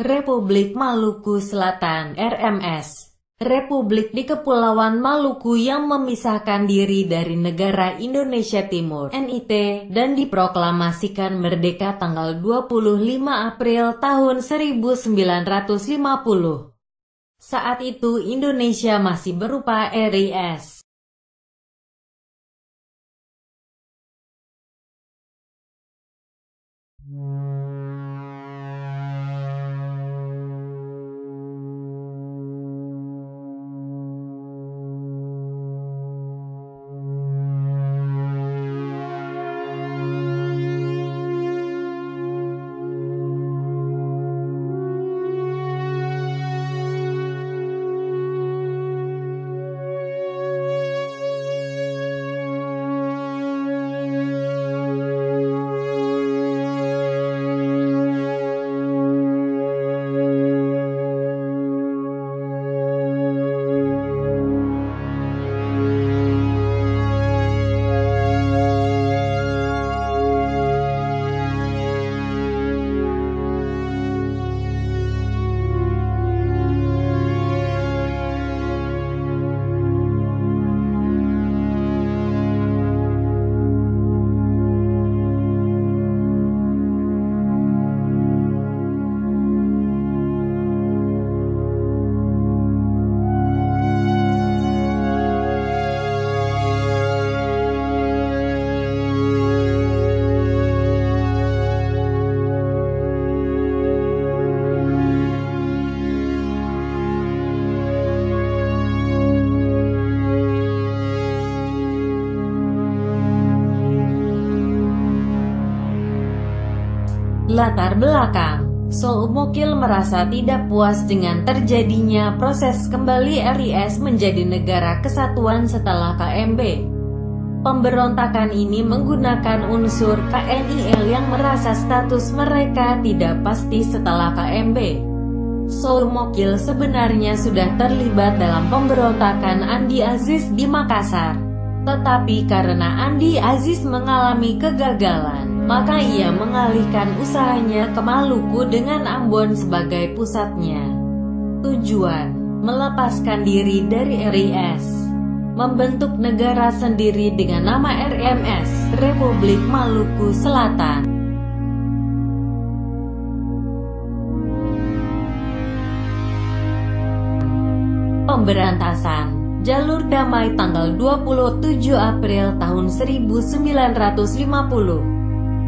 Republik Maluku Selatan (RMS). Republik di Kepulauan Maluku yang memisahkan diri dari negara Indonesia Timur (NIT) dan diproklamasikan merdeka tanggal 25 April tahun 1950. Saat itu Indonesia masih berupa RIS. Latar belakang: Soumukil merasa tidak puas dengan terjadinya proses kembali RIS menjadi negara kesatuan setelah KMB. Pemberontakan ini menggunakan unsur KNIL yang merasa status mereka tidak pasti setelah KMB. Soumukil sebenarnya sudah terlibat dalam pemberontakan Andi Aziz di Makassar. Tetapi karena Andi Aziz mengalami kegagalan, maka ia mengalihkan usahanya ke Maluku dengan Ambon sebagai pusatnya. Tujuan: melepaskan diri dari RIS, membentuk negara sendiri dengan nama RMS, Republik Maluku Selatan. Pemberantasan: Jalur Damai tanggal 27 April tahun 1950.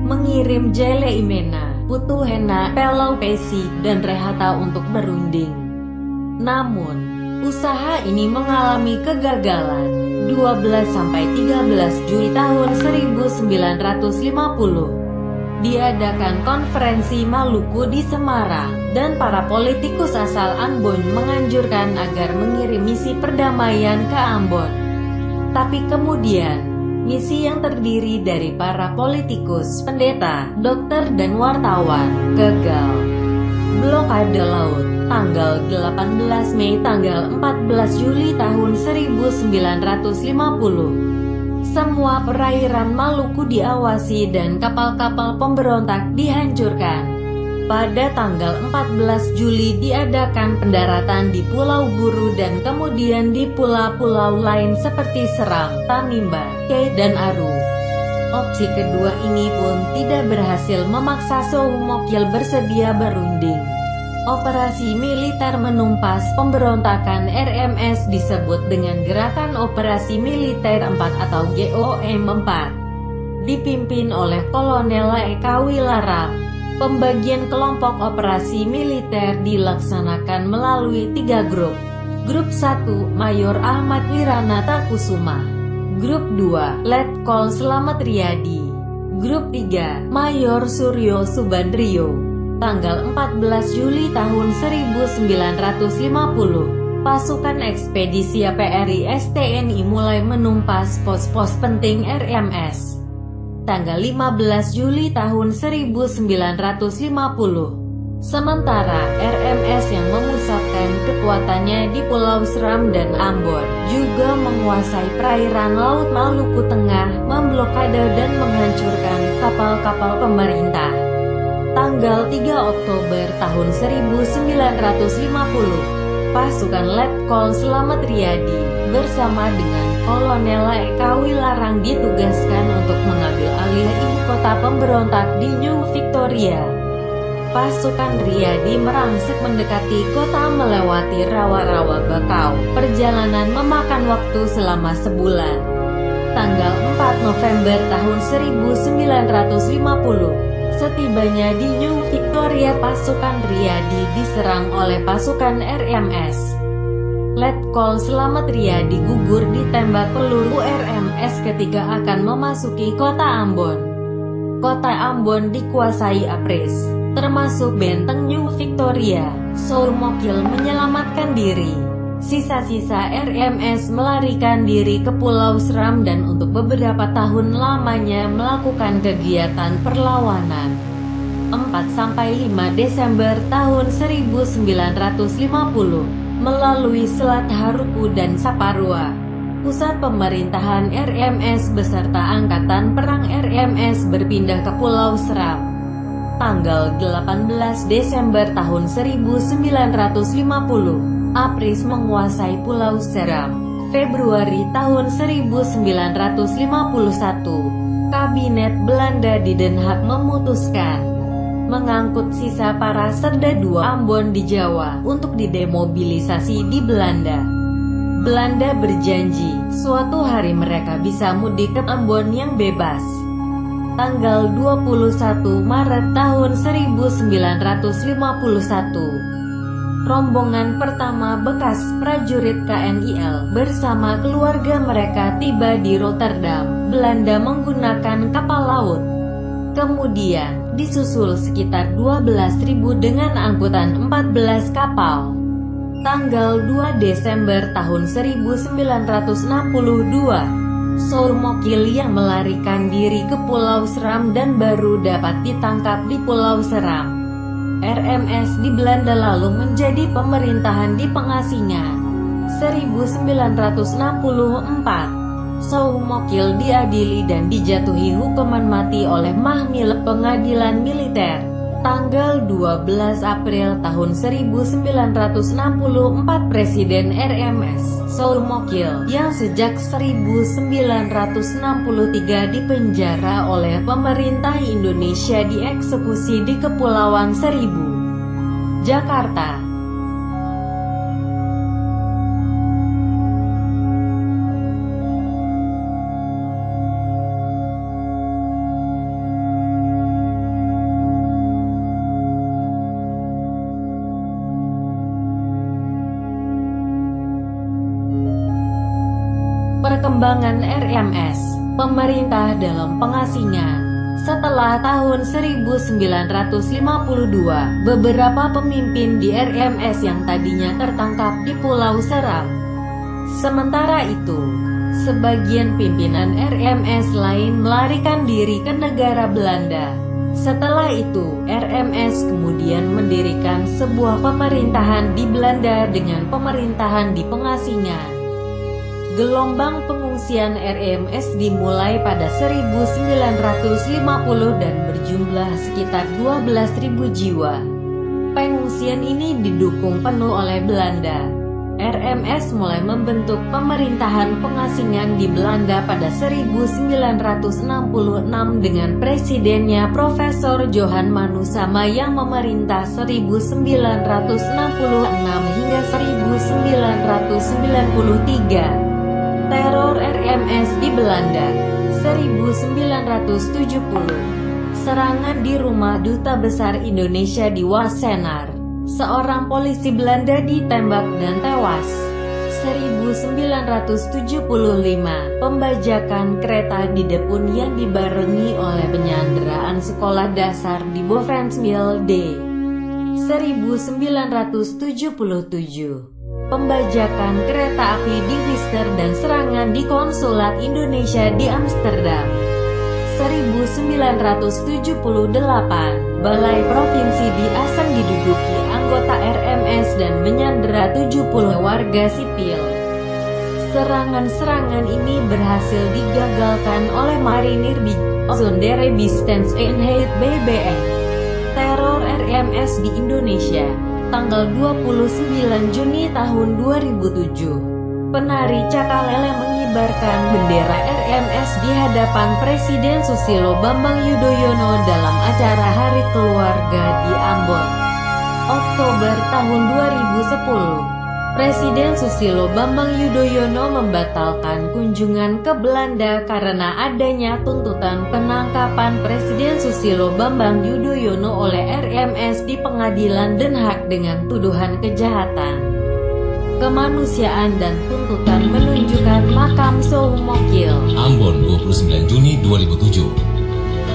Mengirim Jele Imena, Putu Hena, Pelau Pesi, dan Rehata untuk berunding. Namun, usaha ini mengalami kegagalan. 12–13 Juli tahun 1950. Diadakan konferensi Maluku di Semarang, dan para politikus asal Ambon menganjurkan agar mengirim misi perdamaian ke Ambon. Tapi kemudian, misi yang terdiri dari para politikus, pendeta, dokter dan wartawan, gagal. Blokade laut, tanggal 18 Mei tanggal 14 Juli tahun 1950. Semua perairan Maluku diawasi dan kapal-kapal pemberontak dihancurkan. Pada tanggal 14 Juli diadakan pendaratan di Pulau Buru dan kemudian di pulau-pulau lain seperti Seram, Tanimbar, Kei, dan Aru. Opsi kedua ini pun tidak berhasil memaksa Soumukil bersedia berunding. Operasi militer menumpas pemberontakan RMS disebut dengan Gerakan Operasi Militer 4 atau GOM 4. Dipimpin oleh Kolonel Eka Wilarang. Pembagian kelompok operasi militer dilaksanakan melalui 3 grup. Grup 1, Mayor Ahmad Wiranata Kusuma. Grup 2, Letkol Slamet Riyadi. Grup 3, Mayor Suryo Subandrio. Tanggal 14 Juli tahun 1950, pasukan ekspedisi APRIS TNI mulai menumpas pos-pos penting RMS. Tanggal 15 Juli tahun 1950. Sementara RMS yang memusatkan kekuatannya di Pulau Seram dan Ambon, juga menguasai perairan Laut Maluku Tengah, memblokade dan menghancurkan kapal-kapal pemerintah. Tanggal 3 Oktober tahun 1950, pasukan Letkol Slamet Riyadi bersama dengan Kolonel Eka Wilarang ditugaskan untuk mengambil alih ibu kota pemberontak di New Victoria. Pasukan Riyadi merangsek mendekati kota melewati rawa-rawa bakau. Perjalanan memakan waktu selama sebulan. Tanggal 4 November tahun 1950, setibanya di New Victoria, pasukan Riyadi diserang oleh pasukan RMS. Letkol Slamet Riyadi gugur ditembak peluru RMS ketika akan memasuki kota Ambon. Kota Ambon dikuasai APRIS, termasuk benteng New Victoria. Sourmokil menyelamatkan diri. Sisa-sisa RMS melarikan diri ke Pulau Seram dan untuk beberapa tahun lamanya melakukan kegiatan perlawanan. 4–5 Desember tahun 1950, melalui Selat Haruku dan Saparua, pusat pemerintahan RMS beserta angkatan perang RMS berpindah ke Pulau Seram. Tanggal 18 Desember tahun 1950, APRIS menguasai Pulau Seram. Februari tahun 1951, Kabinet Belanda di Den Haag memutuskan mengangkut sisa para Serda II Ambon di Jawa untuk didemobilisasi di Belanda. Belanda berjanji, suatu hari mereka bisa mudik ke Ambon yang bebas. Tanggal 21 Maret tahun 1951, rombongan pertama bekas prajurit KNIL bersama keluarga mereka tiba di Rotterdam, Belanda menggunakan kapal laut. Kemudian, disusul sekitar 12.000 dengan angkutan 14 kapal. Tanggal 2 Desember tahun 1962, Sourmokil yang melarikan diri ke Pulau Seram dan baru dapat ditangkap di Pulau Seram. RMS di Belanda lalu menjadi pemerintahan di pengasingan. 1964, Sourmokil diadili dan dijatuhi hukuman mati oleh Mahkamah Pengadilan Militer. Tanggal 12 April tahun 1964, Presiden RMS, Sourmokil, yang sejak 1963 dipenjara oleh pemerintah Indonesia, dieksekusi di Kepulauan Seribu, Jakarta. Perkembangan RMS, pemerintah dalam pengasingan. Setelah tahun 1952, beberapa pemimpin di RMS yang tadinya tertangkap di Pulau Seram. Sementara itu, sebagian pimpinan RMS lain melarikan diri ke negara Belanda. Setelah itu, RMS kemudian mendirikan sebuah pemerintahan di Belanda dengan pemerintahan di pengasingan. Gelombang pengungsian RMS dimulai pada 1950 dan berjumlah sekitar 12.000 jiwa. Pengungsian ini didukung penuh oleh Belanda. RMS mulai membentuk pemerintahan pengasingan di Belanda pada 1966 dengan presidennya Profesor Johan Manusama yang memerintah 1966 hingga 1993. Teror RMS di Belanda. 1970, serangan di rumah Duta Besar Indonesia di Wassenaar. Seorang polisi Belanda ditembak dan tewas. 1975, pembajakan kereta di Depun yang dibarengi oleh penyanderaan sekolah dasar di Bovensville D. 1977, pembajakan kereta api di Worcester dan serangan di konsulat Indonesia di Amsterdam. 1978, Balai Provinsi di Assen diduduki anggota RMS dan menyandera 70 warga sipil. Serangan-serangan ini berhasil digagalkan oleh marinir di Zone de Resistance Eenheid BBN. teror RMS di Indonesia, tanggal 29 Juni tahun 2007. Penari Cakalele mengibarkan bendera RMS di hadapan Presiden Susilo Bambang Yudhoyono dalam acara Hari Keluarga di Ambon, Oktober tahun 2010. Presiden Susilo Bambang Yudhoyono membatalkan kunjungan ke Belanda karena adanya tuntutan penangkapan Presiden Susilo Bambang Yudhoyono oleh RMS di Pengadilan Den Haag dengan tuduhan kejahatan kemanusiaan dan tuntutan menunjukkan makam Sohumokil. Ambon, 29 Juni 2007.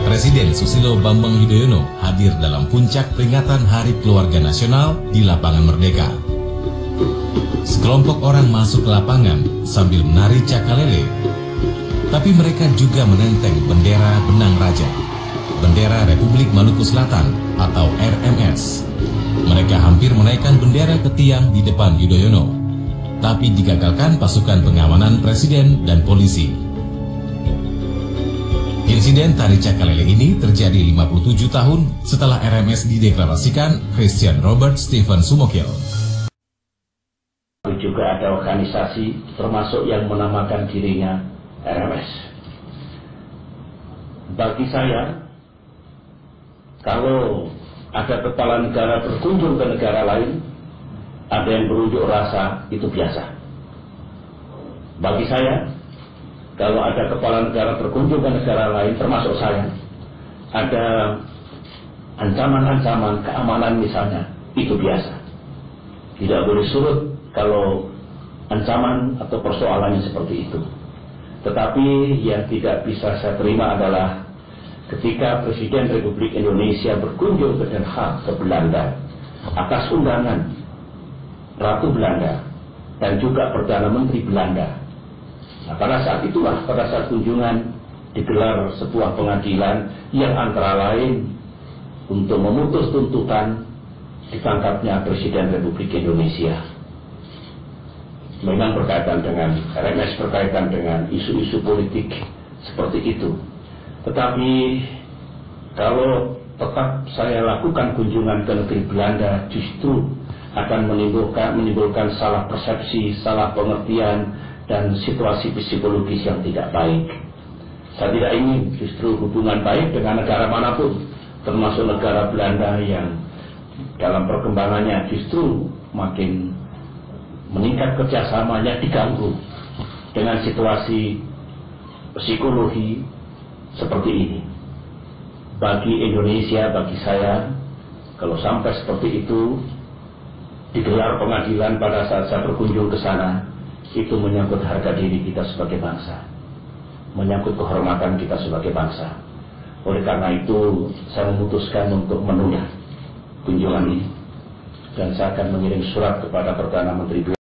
Presiden Susilo Bambang Yudhoyono hadir dalam puncak peringatan Hari Keluarga Nasional di Lapangan Merdeka. Sekelompok orang masuk ke lapangan sambil menari cakalele, tapi mereka juga menenteng bendera Benang Raja, bendera Republik Maluku Selatan atau RMS. Mereka hampir menaikkan bendera ke tiang di depan Yudhoyono, tapi digagalkan pasukan pengamanan presiden dan polisi. Insiden tari cakalele ini terjadi 57 tahun setelah RMS dideklarasikan Christian Robert Stephen Sumokil. Juga ada organisasi termasuk yang menamakan dirinya RMS. Bagi saya, kalau ada kepala negara berkunjung ke negara lain, ada yang berunjuk rasa, itu biasa. Bagi saya, kalau ada kepala negara berkunjung ke negara lain, termasuk saya, ada ancaman-ancaman keamanan misalnya, itu biasa. Tidak boleh surut kalau ancaman atau persoalannya seperti itu. Tetapi yang tidak bisa saya terima adalah ketika Presiden Republik Indonesia berkunjung ke Den Haag, ke Belanda, atas undangan Ratu Belanda dan juga Perdana Menteri Belanda. Nah, pada saat itulah, pada saat kunjungan digelar sebuah pengadilan yang antara lain untuk memutus tuntutan ditangkapnya Presiden Republik Indonesia. Memang berkaitan dengan RMS, berkaitan dengan isu-isu politik seperti itu. Tetapi kalau tetap saya lakukan kunjungan ke negeri Belanda, justru akan menimbulkan salah persepsi, salah pengertian, dan situasi psikologis yang tidak baik. Saya tidak ingin justru hubungan baik dengan negara manapun, termasuk negara Belanda yang dalam perkembangannya justru makin meningkat, kerjasamanya diganggu dengan situasi psikologi seperti ini. Bagi Indonesia, bagi saya, kalau sampai seperti itu digelar pengadilan pada saat saya berkunjung ke sana, itu menyangkut harga diri kita sebagai bangsa, menyangkut kehormatan kita sebagai bangsa. Oleh karena itu saya memutuskan untuk menunda kunjungan ini, dan saya akan mengirim surat kepada Perdana Menteri